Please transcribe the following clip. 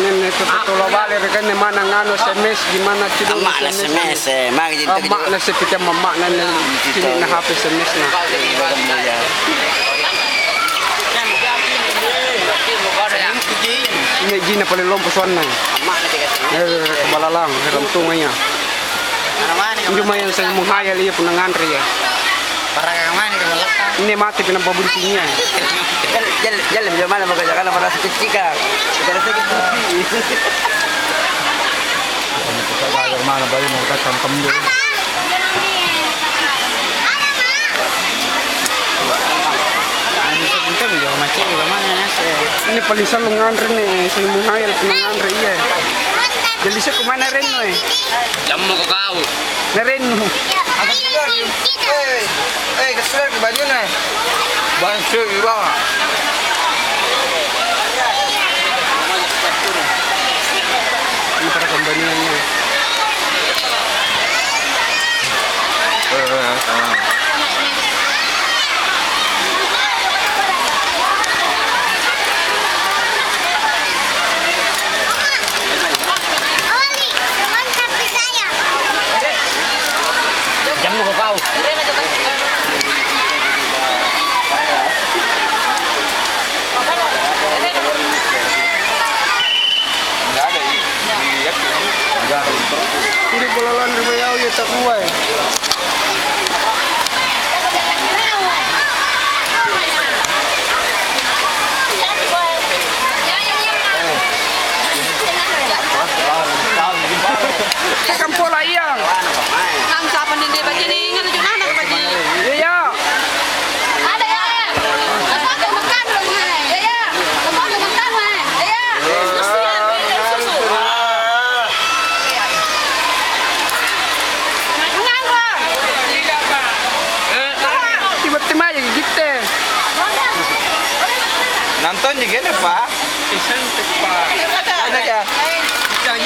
Nene tutulo bale rekan ne mana ngano SMS gimana cido Mak na SMS mak jadi mak na sepita mama na kini na HP SMS na. Ini jina paling lompos warna. Mak na tiga. Balalang rantungnya. Hindi mo yan sa muhayal iya punangan riya. Para kemana ke belakang? Ini mati pinapabuntinya. Jalan bila mana mau kerja karena para seketika. Kita rasa gitu. Bayar mana bayar mau kasih kamu. Ini paling selalu ngantri nih, saya muhayal punangan riya. Jadi saya kemana Reno eh? Jamu ke kau. Reno. Kesulitan ke baju nih. Bangsa juga. Ini para kembaliannya. Jamu ke kau. Hindi bulalan ribayaw ya tak buay. Tekan pola iyang. Ang sapan din di ba dyan eh? Nga na dyan anak ba dyan? Iya. Ada ya? Kapag makan mo nga eh. Iya. Kapag makan mo eh. Iya. Susu yan. Susu. Ngan ko. Tiba-tiba aja gitu. Nonton juga nih Pak. Isan tepa. Enak ya. Jangan